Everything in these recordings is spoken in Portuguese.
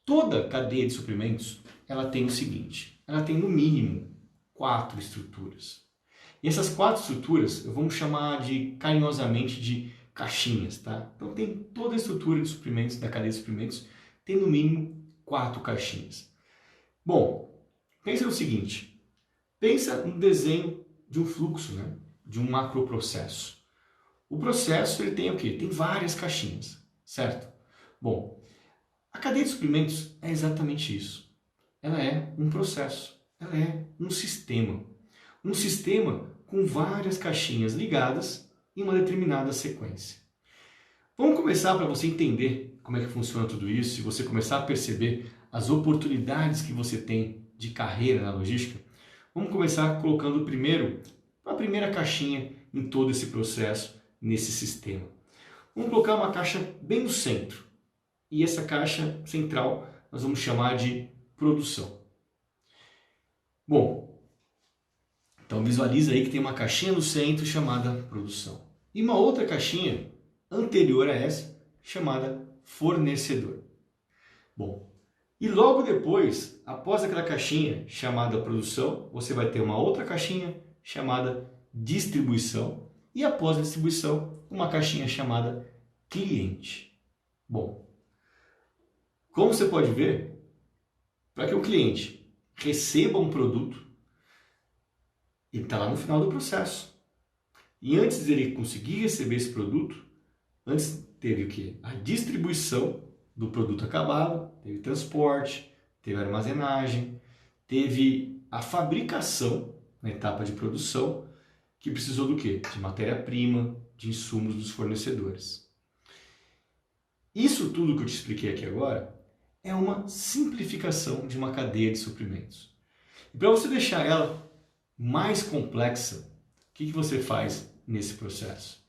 Toda cadeia de suprimentos, ela tem o seguinte, ela tem no mínimo 4 estruturas. E essas 4 estruturas, vamos chamar carinhosamente de caixinhas, tá? Então tem toda a estrutura de suprimentos, da cadeia de suprimentos, tem no mínimo 4 caixinhas. Bom, pensa no seguinte, pensa no desenho de um fluxo, né? De um macroprocesso. O processo ele tem o quê? Tem várias caixinhas, certo? Bom, a cadeia de suprimentos é exatamente isso. Ela é um processo, ela é um sistema. Um sistema com várias caixinhas ligadas em uma determinada sequência. Vamos começar para você entender como é que funciona tudo isso e você começar a perceber as oportunidades que você tem de carreira na logística. Vamos começar colocando primeiro a primeira caixinha em todo esse processo, nesse sistema. Vamos colocar uma caixa bem no centro. E essa caixa central nós vamos chamar de produção. Bom, então visualiza aí que tem uma caixinha no centro chamada produção. E uma outra caixinha anterior a essa chamada fornecedor. Bom, e logo depois, após aquela caixinha chamada produção, você vai ter uma outra caixinha chamada distribuição. E após a distribuição, uma caixinha chamada cliente. Bom, como você pode ver, para que o cliente receba um produto, ele está lá no final do processo. E antes dele conseguir receber esse produto, antes teve o quê? A distribuição do produto acabado, teve transporte, teve armazenagem, teve a fabricação na etapa de produção, que precisou do quê? De matéria-prima, de insumos dos fornecedores. Isso tudo que eu te expliquei aqui agora é uma simplificação de uma cadeia de suprimentos. E para você deixar ela mais complexa, o que você faz nesse processo?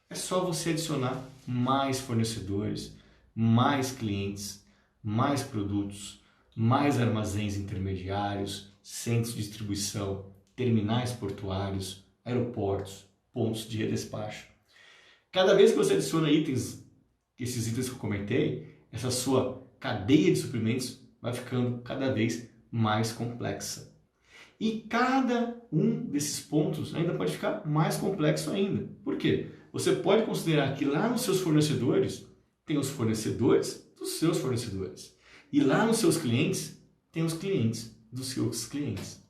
É só você adicionar mais fornecedores, mais clientes, mais produtos, mais armazéns intermediários, centros de distribuição, terminais portuários, aeroportos, pontos de redespacho. Cada vez que você adiciona esses itens que eu comentei, essa sua cadeia de suprimentos vai ficando cada vez mais complexa. E cada um desses pontos ainda pode ficar mais complexo ainda. Por quê? Você pode considerar que lá nos seus fornecedores tem os fornecedores dos seus fornecedores. E lá nos seus clientes tem os clientes dos seus clientes.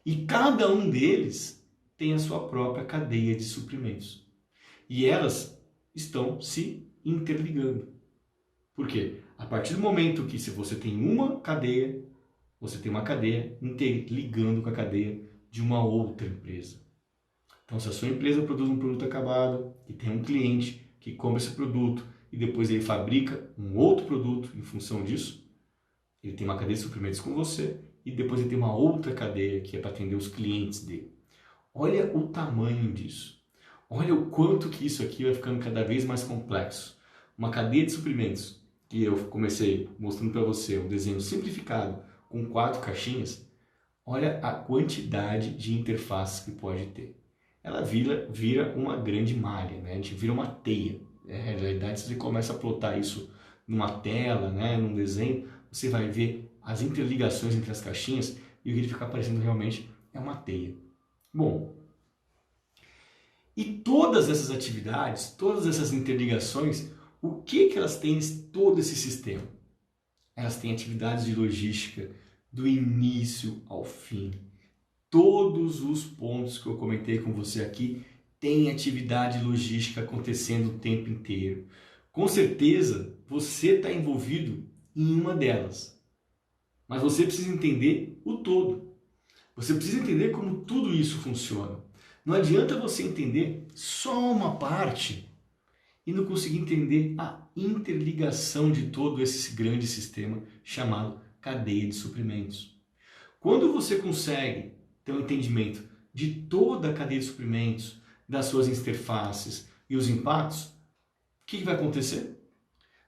E cada um deles tem a sua própria cadeia de suprimentos. E elas estão se interligando. Por quê? A partir do momento que se você tem uma cadeia, você tem uma cadeia interligando com a cadeia de uma outra empresa. Então, se a sua empresa produz um produto acabado e tem um cliente que compra esse produto e depois ele fabrica um outro produto em função disso, ele tem uma cadeia de suprimentos com você e depois ele tem uma outra cadeia que é para atender os clientes dele. Olha o tamanho disso. Olha o quanto que isso aqui vai ficando cada vez mais complexo. Uma cadeia de suprimentos, que eu comecei mostrando para você um desenho simplificado com 4 caixinhas, olha a quantidade de interfaces que pode ter. Ela vira uma grande malha, né? A gente vira uma teia. Na realidade, se você começa a plotar isso numa tela, né? Num desenho, você vai ver as interligações entre as caixinhas e o que ele fica aparecendo realmente é uma teia. Bom, e todas essas atividades, todas essas interligações, o que elas têm em todo esse sistema? Elas têm atividades de logística do início ao fim. Todos os pontos que eu comentei com você aqui têm atividade logística acontecendo o tempo inteiro. Com certeza você está envolvido em uma delas. Mas você precisa entender o todo. Você precisa entender como tudo isso funciona. Não adianta você entender só uma parte e não conseguir entender a interligação de todo esse grande sistema chamado cadeia de suprimentos. Quando você consegue ter um entendimento de toda a cadeia de suprimentos, das suas interfaces e os impactos, o que vai acontecer?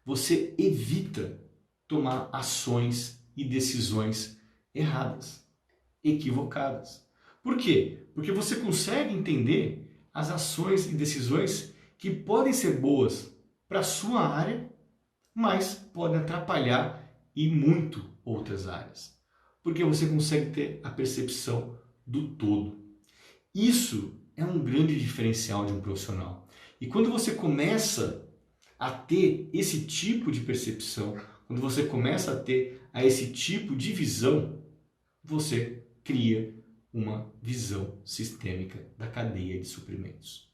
Você evita tomar ações e decisões erradas, equivocadas. Por quê? Porque você consegue entender as ações e decisões que podem ser boas para a sua área, mas podem atrapalhar e muito outras áreas, porque você consegue ter a percepção do todo. Isso é um grande diferencial de um profissional. E quando você começa a ter esse tipo de percepção, quando você começa a ter esse tipo de visão, você cria uma visão sistêmica da cadeia de suprimentos.